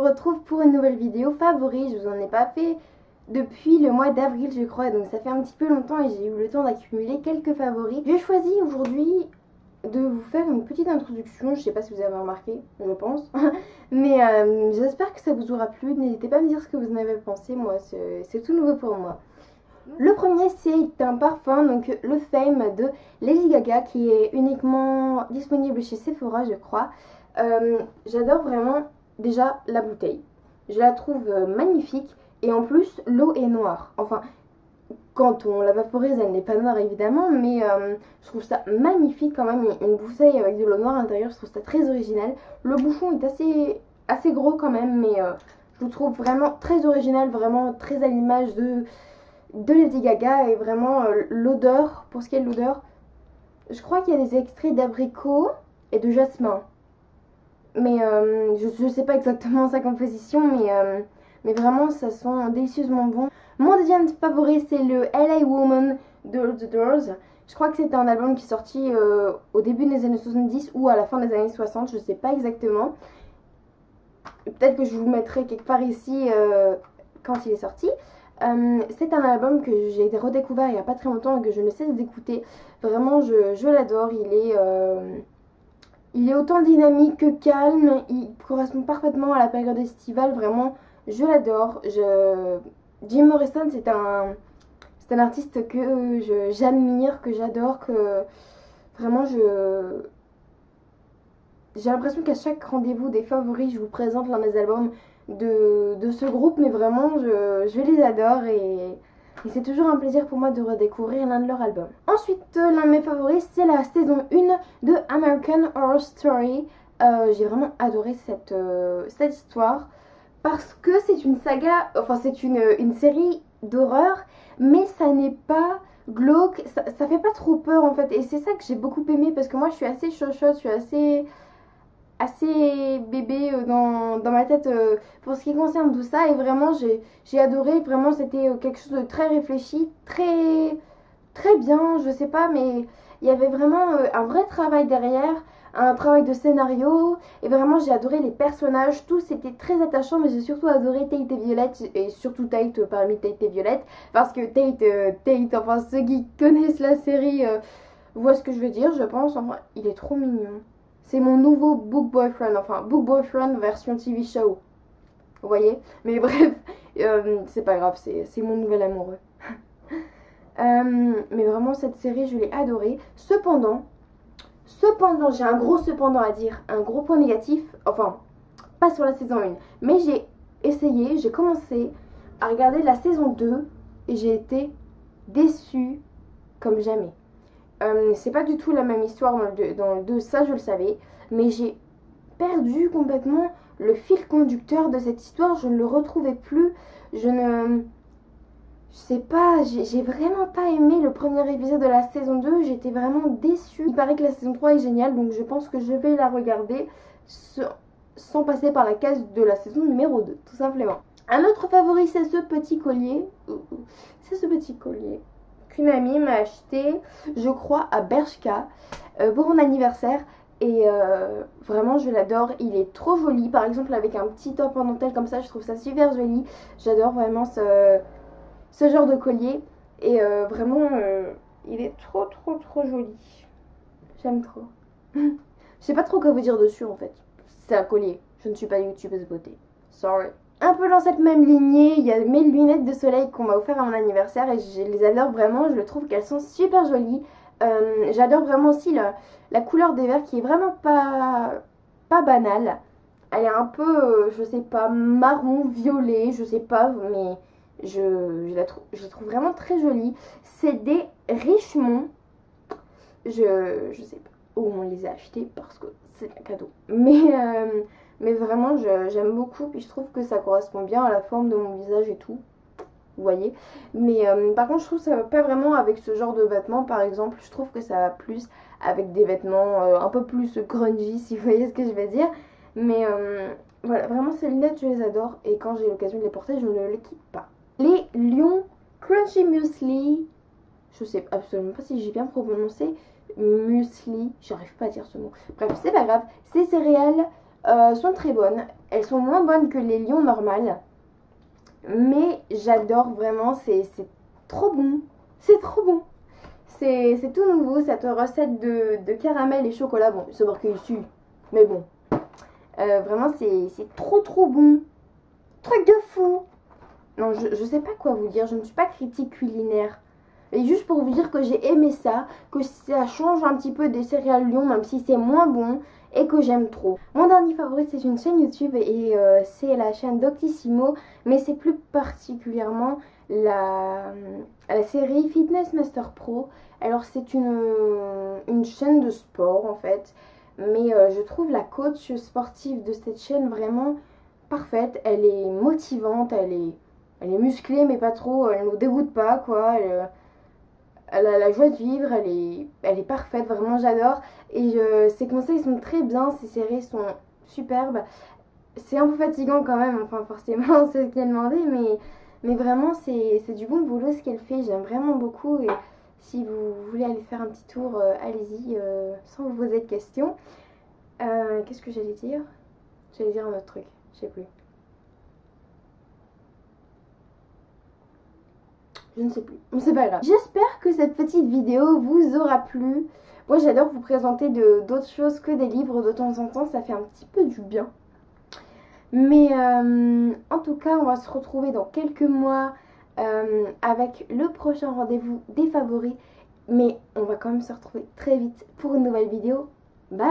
vous retrouve pour une nouvelle vidéo favori. Je vous en ai pas fait depuis le mois d'avril je crois, donc ça fait un petit peu longtemps et j'ai eu le temps d'accumuler quelques favoris. J'ai choisi aujourd'hui de vous faire une petite introduction, je sais pas si vous avez remarqué, je pense, mais j'espère que ça vous aura plu. N'hésitez pas à me dire ce que vous en avez pensé, moi c'est tout nouveau pour moi. Le premier c'est un parfum, donc le Fame de Lady Gaga, qui est uniquement disponible chez Sephora je crois. J'adore vraiment déjà la bouteille, je la trouve magnifique et en plus l'eau est noire, enfin quand on la vaporise elle n'est pas noire évidemment, mais je trouve ça magnifique quand même, une bouteille avec de l'eau noire à l'intérieur, je trouve ça très original. Le bouchon est assez gros quand même, mais je le trouve vraiment très original, vraiment très à l'image de Lady Gaga. Et vraiment l'odeur, pour ce qui est de l'odeur, je crois qu'il y a des extraits d'abricot et de jasmin, mais je sais pas exactement sa composition, mais vraiment ça sent délicieusement bon. Mon deuxième favori c'est le LA Woman de The Doors. Je crois que c'était un album qui est sorti au début des années 70 ou à la fin des années 60, je sais pas exactement. Peut-être que je vous le mettrai quelque part ici quand il est sorti. C'est un album que j'ai redécouvert il n'y a pas très longtemps et que je ne cesse d'écouter. Vraiment je l'adore, il est autant dynamique que calme, il correspond parfaitement à la période estivale, vraiment je l'adore. Jim Morrison c'est un artiste que j'admire, que j'adore, que vraiment j'ai l'impression qu'à chaque rendez-vous des favoris je vous présente l'un des albums de ce groupe, mais vraiment je les adore et c'est toujours un plaisir pour moi de redécouvrir l'un de leurs albums. Ensuite, l'un de mes favoris, c'est la saison 1 de American Horror Story. J'ai vraiment adoré cette histoire parce que c'est une saga, enfin c'est une série d'horreur, mais ça n'est pas glauque, ça fait pas trop peur en fait. Et c'est ça que j'ai beaucoup aimé parce que moi je suis assez chochotte, je suis assez bébé dans ma tête pour ce qui concerne tout ça, et vraiment j'ai adoré. Vraiment c'était quelque chose de très réfléchi, très bien, je sais pas, mais il y avait vraiment un vrai travail derrière, un travail de scénario, et vraiment j'ai adoré les personnages, tous étaient très attachants, mais j'ai surtout adoré Tate et Violette, et surtout Tate parmi Tate et Violette, parce que Tate, enfin ceux qui connaissent la série voient ce que je veux dire, je pense. Enfin il est trop mignon. C'est mon nouveau book boyfriend, enfin book boyfriend version TV show. Vous voyez? Mais bref, c'est pas grave, c'est mon nouvel amoureux. Mais vraiment cette série je l'ai adorée. Cependant, j'ai un gros cependant à dire, un gros point négatif, enfin pas sur la saison 1, mais j'ai commencé à regarder la saison 2 et j'ai été déçue comme jamais. C'est pas du tout la même histoire dans le 2, ça je le savais, mais j'ai perdu complètement le fil conducteur de cette histoire, je ne le retrouvais plus, je sais pas, j'ai vraiment pas aimé le premier épisode de la saison 2, j'étais vraiment déçue. Il paraît que la saison 3 est géniale, donc je pense que je vais la regarder sans passer par la case de la saison numéro 2, tout simplement. Un autre favori, c'est ce petit collier, qu'une amie m'a acheté, je crois, à Bershka pour mon anniversaire. Et vraiment je l'adore, il est trop joli, par exemple avec un petit top en dentelle comme ça, je trouve ça super joli. J'adore vraiment ce genre de collier, et vraiment il est trop joli, j'aime trop. Je sais pas trop quoi vous dire dessus en fait, c'est un collier, je ne suis pas youtubeuse beauté, sorry. Un peu dans cette même lignée, il y a mes lunettes de soleil qu'on m'a offert à mon anniversaire et je les adore vraiment, je trouve qu'elles sont super jolies. J'adore vraiment aussi la couleur des verres qui est vraiment pas banale. Elle est un peu, je sais pas, marron, violet, je sais pas, mais je la trouve vraiment très jolie. C'est des Richemont, je sais pas où on les a achetés parce que c'est un cadeau. Mais vraiment j'aime beaucoup, puis je trouve que ça correspond bien à la forme de mon visage et tout. Vous voyez, mais par contre je trouve que ça va pas vraiment avec ce genre de vêtements. Par exemple je trouve que ça va plus avec des vêtements un peu plus grungy, si vous voyez ce que je veux dire. Mais voilà, vraiment ces lunettes je les adore et quand j'ai l'occasion de les porter je ne les quitte pas. Les Lion Crunchy Muesli, je sais absolument pas si j'ai bien prononcé muesli, j'arrive pas à dire ce mot, bref c'est pas grave, c'est céréales sont très bonnes. Elles sont moins bonnes que les lions normales. Mais j'adore vraiment, c'est trop bon. C'est trop bon. C'est tout nouveau, cette recette de caramel et chocolat. Bon, c'est marqué ici, mais bon. Vraiment, c'est trop bon. Truc de fou. Non, je sais pas quoi vous dire, je ne suis pas critique culinaire. Et juste pour vous dire que j'ai aimé ça, que ça change un petit peu des céréales Lion, même si c'est moins bon, et que j'aime trop. Mon dernier favori, c'est une chaîne YouTube, et c'est la chaîne Doctissimo, mais c'est plus particulièrement la série Fitness Master Pro. Alors c'est une chaîne de sport en fait, mais je trouve la coach sportive de cette chaîne vraiment parfaite. Elle est motivante, elle est musclée mais pas trop, elle nous dégoûte pas quoi. Elle a la joie de vivre, elle est parfaite, vraiment j'adore. Et ses conseils sont très bien, ses séries sont superbes. C'est un peu fatigant quand même, enfin forcément c'est ce qu'elle demandait, mais vraiment c'est du bon boulot ce qu'elle fait, j'aime vraiment beaucoup. Et si vous voulez aller faire un petit tour, allez-y sans vous poser de questions. Qu'est-ce que j'allais dire? J'allais dire un autre truc, je sais plus. Je ne sais plus, c'est pas grave. J'espère que cette petite vidéo vous aura plu. Moi j'adore vous présenter d'autres choses que des livres de temps en temps, ça fait un petit peu du bien. Mais en tout cas, on va se retrouver dans quelques mois avec le prochain rendez-vous des favoris. Mais on va quand même se retrouver très vite pour une nouvelle vidéo. Bye!